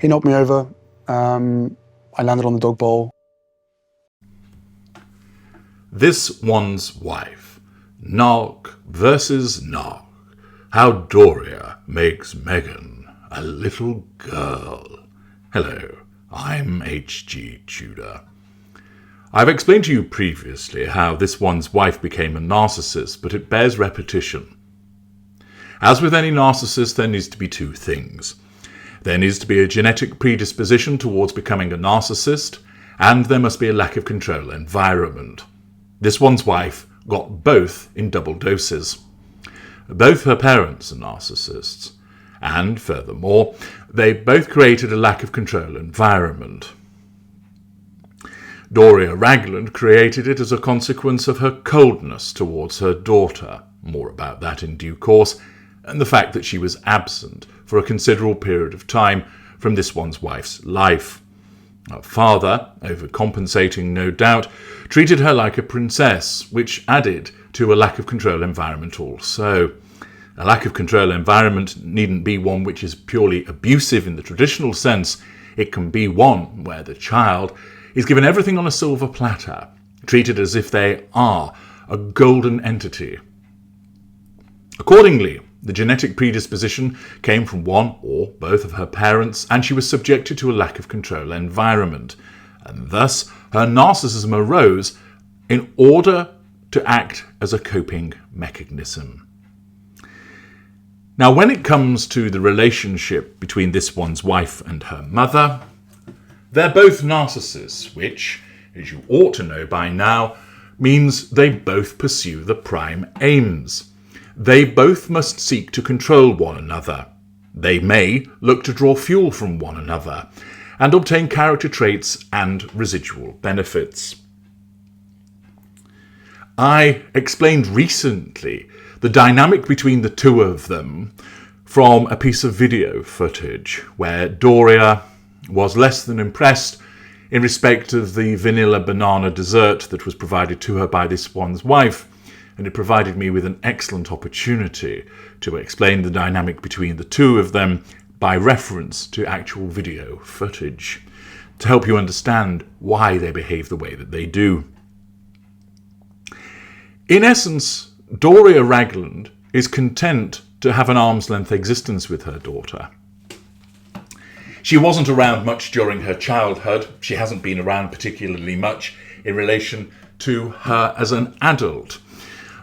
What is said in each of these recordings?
He knocked me over. I landed on the dog bowl. This One's Wife. Narc versus Narc. How Doria makes Meghan a little girl. Hello, I'm H.G. Tudor. I've explained to you previously how This One's Wife became a narcissist, but it bears repetition. As with any narcissist, there needs to be two things. There needs to be a genetic predisposition towards becoming a narcissist, and there must be a lack of control environment. This One's Wife got both in double doses. Both her parents are narcissists, and furthermore, they both created a lack of control environment. Doria Ragland created it as a consequence of her coldness towards her daughter, more about that in due course, and the fact that she was absent for a considerable period of time from This One's Wife's life. Her father, overcompensating no doubt, treated her like a princess, which added to a lack of control environment also. A lack of control environment needn't be one which is purely abusive in the traditional sense. It can be one where the child is given everything on a silver platter, treated as if they are a golden entity. Accordingly, the genetic predisposition came from one or both of her parents, and she was subjected to a lack of control environment, and thus her narcissism arose in order to act as a coping mechanism. Now, when it comes to the relationship between This One's Wife and her mother, they're both narcissists, which, as you ought to know by now, means they both pursue the prime aims. They both must seek to control one another. They may look to draw fuel from one another and obtain character traits and residual benefits. I explained recently the dynamic between the two of them from a piece of video footage where Doria was less than impressed in respect of the vanilla banana dessert that was provided to her by This One's Wife, and it provided me with an excellent opportunity to explain the dynamic between the two of them by reference to actual video footage, to help you understand why they behave the way that they do. In essence, Doria Ragland is content to have an arm's length existence with her daughter. She wasn't around much during her childhood. She hasn't been around particularly much in relation to her as an adult.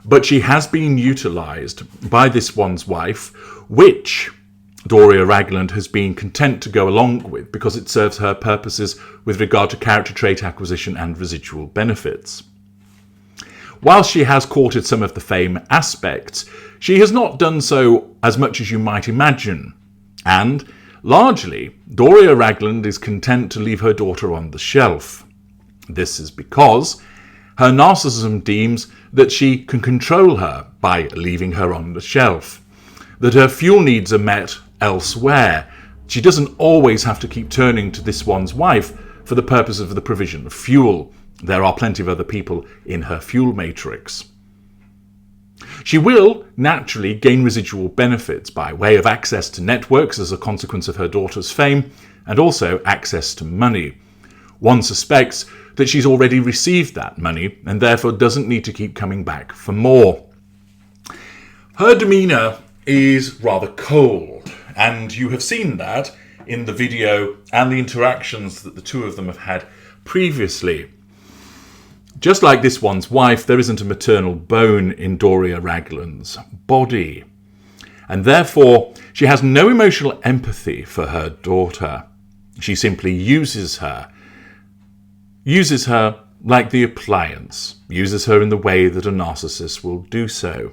But she has been utilised by This One's Wife, which Doria Ragland has been content to go along with because it serves her purposes with regard to character trait acquisition and residual benefits. While she has courted some of the fame aspects, she has not done so as much as you might imagine, and largely, Doria Ragland is content to leave her daughter on the shelf. This is because her narcissism deems that she can control her by leaving her on the shelf, that her fuel needs are met elsewhere. She doesn't always have to keep turning to This One's Wife for the purpose of the provision of fuel. There are plenty of other people in her fuel matrix. She will naturally gain residual benefits by way of access to networks as a consequence of her daughter's fame, and also access to money. One suspects that she's already received that money and therefore doesn't need to keep coming back for more. Her demeanour is rather cold, and you have seen that in the video and the interactions that the two of them have had previously. Just like This One's Wife, there isn't a maternal bone in Doria Ragland's body, and therefore she has no emotional empathy for her daughter. She simply uses her like the appliance, uses her in the way that a narcissist will do so.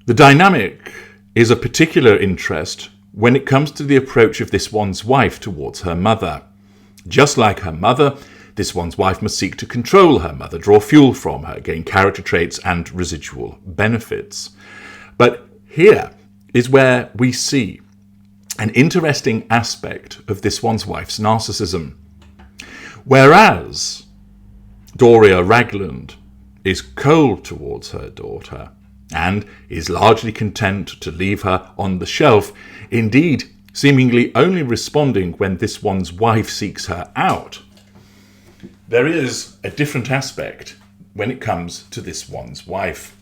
The dynamic is of particular interest when it comes to the approach of This One's Wife towards her mother. Just like her mother, This One's Wife must seek to control her mother, draw fuel from her, gain character traits and residual benefits. But here is where we see an interesting aspect of This One's Wife's narcissism. Whereas Doria Ragland is cold towards her daughter, and is largely content to leave her on the shelf, indeed seemingly only responding when this one's wife seeks her out. There is a different aspect when it comes to this one's wife.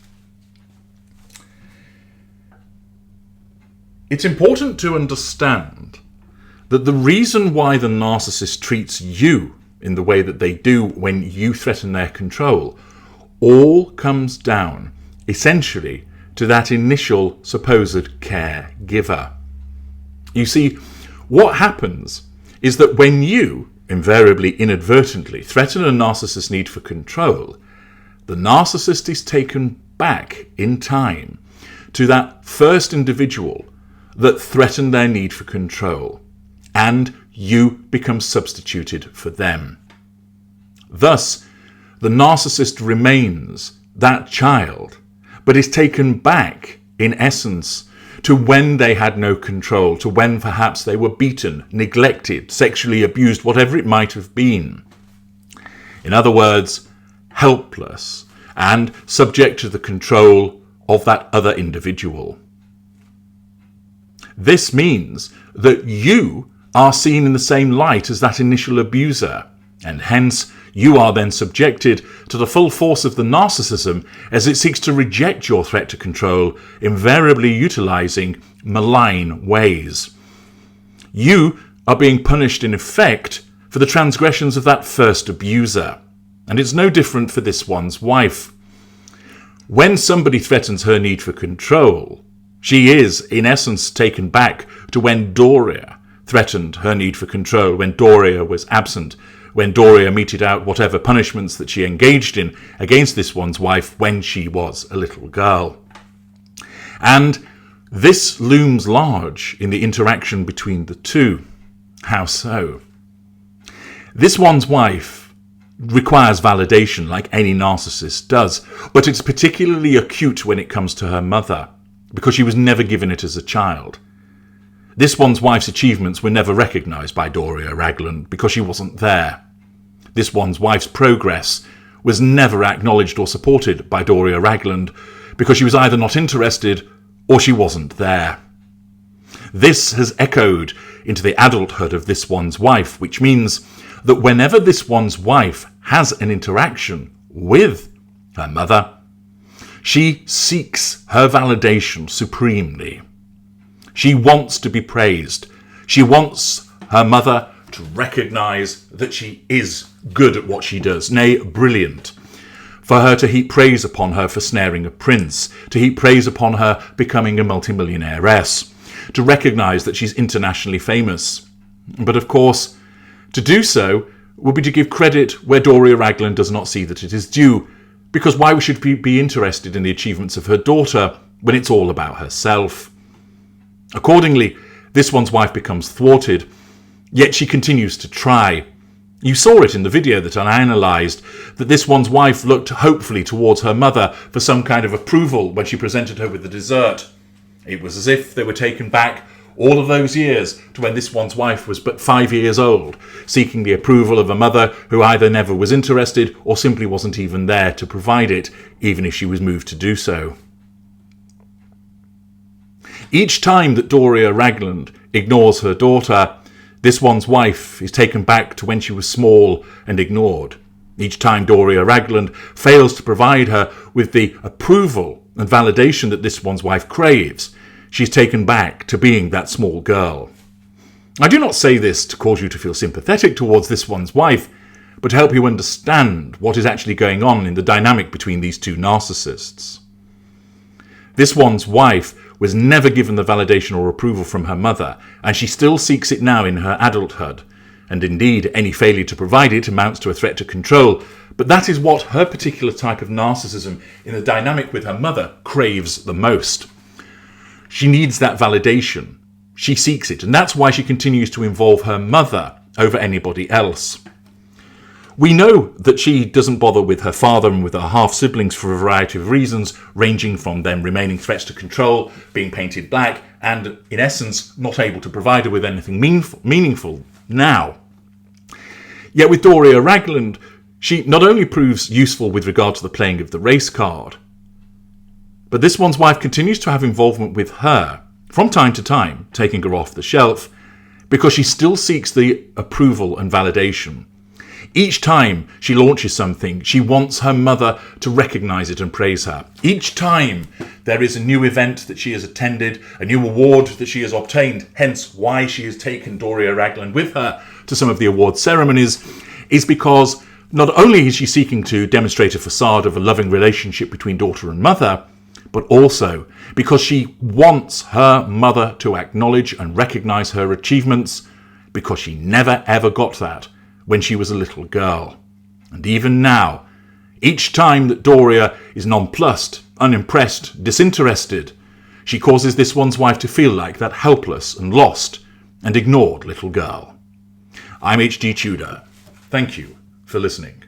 It's important to understand that the reason why the narcissist treats you in the way that they do when you threaten their control all comes down essentially to that initial supposed caregiver. You see, what happens is that when you, invariably inadvertently, threaten a narcissist's need for control, the narcissist is taken back in time to that first individual that threatened their need for control, and you become substituted for them. Thus, the narcissist remains that child, but is taken back, in essence, to when they had no control, to when perhaps they were beaten, neglected, sexually abused, whatever it might have been. In other words, helpless and subject to the control of that other individual. This means that you are seen in the same light as that initial abuser, and hence you are then subjected to the full force of the narcissism as it seeks to reject your threat to control, invariably utilizing malign ways. You are being punished in effect for the transgressions of that first abuser, and it's no different for this one's wife. When somebody threatens her need for control, she is, in essence, taken back to when Doria threatened her need for control, when Doria was absent, when Doria meted out whatever punishments that she engaged in against this one's wife when she was a little girl. And this looms large in the interaction between the two. How so? This one's wife requires validation like any narcissist does, but it's particularly acute when it comes to her mother, because she was never given it as a child. This one's wife's achievements were never recognised by Doria Ragland because she wasn't there. This one's wife's progress was never acknowledged or supported by Doria Ragland because she was either not interested or she wasn't there. This has echoed into the adulthood of this one's wife, which means that whenever this one's wife has an interaction with her mother, she seeks her validation supremely. She wants to be praised. She wants her mother to recognise that she is good at what she does, nay, brilliant. For her to heap praise upon her for snaring a prince, to heap praise upon her becoming a multimillionairess, to recognise that she's internationally famous. But of course, to do so would be to give credit where Doria Ragland does not see that it is due, because why should we be interested in the achievements of her daughter when it's all about herself? Accordingly, this one's wife becomes thwarted, yet she continues to try. You saw it in the video that I analysed, that this one's wife looked hopefully towards her mother for some kind of approval when she presented her with the dessert. It was as if they were taken back all of those years to when this one's wife was but 5 years old, seeking the approval of a mother who either never was interested or simply wasn't even there to provide it, even if she was moved to do so. Each time that Doria Ragland ignores her daughter, this one's wife is taken back to when she was small and ignored. Each time Doria Ragland fails to provide her with the approval and validation that this one's wife craves, she's taken back to being that small girl. I do not say this to cause you to feel sympathetic towards this one's wife, but to help you understand what is actually going on in the dynamic between these two narcissists. This one's wife was never given the validation or approval from her mother, and she still seeks it now in her adulthood. And indeed, any failure to provide it amounts to a threat to control, but that is what her particular type of narcissism in the dynamic with her mother craves the most. She needs that validation. She seeks it, and that's why she continues to involve her mother over anybody else. We know that she doesn't bother with her father and with her half-siblings for a variety of reasons, ranging from them remaining threats to control, being painted black, and, in essence, not able to provide her with anything meaningful now. Yet with Doria Ragland, she not only proves useful with regard to the playing of the race card, But this one's wife continues to have involvement with her, from time to time, taking her off the shelf, because she still seeks the approval and validation. Each time she launches something, she wants her mother to recognise it and praise her. Each time there is a new event that she has attended, a new award that she has obtained, hence why she has taken Doria Ragland with her to some of the award ceremonies, is because not only is she seeking to demonstrate a facade of a loving relationship between daughter and mother, but also because she wants her mother to acknowledge and recognise her achievements, because she never ever got that when she was a little girl. And even now, each time that Doria is nonplussed, unimpressed, disinterested, she causes this one's wife to feel like that helpless and lost and ignored little girl. I'm H.G. Tudor. Thank you for listening.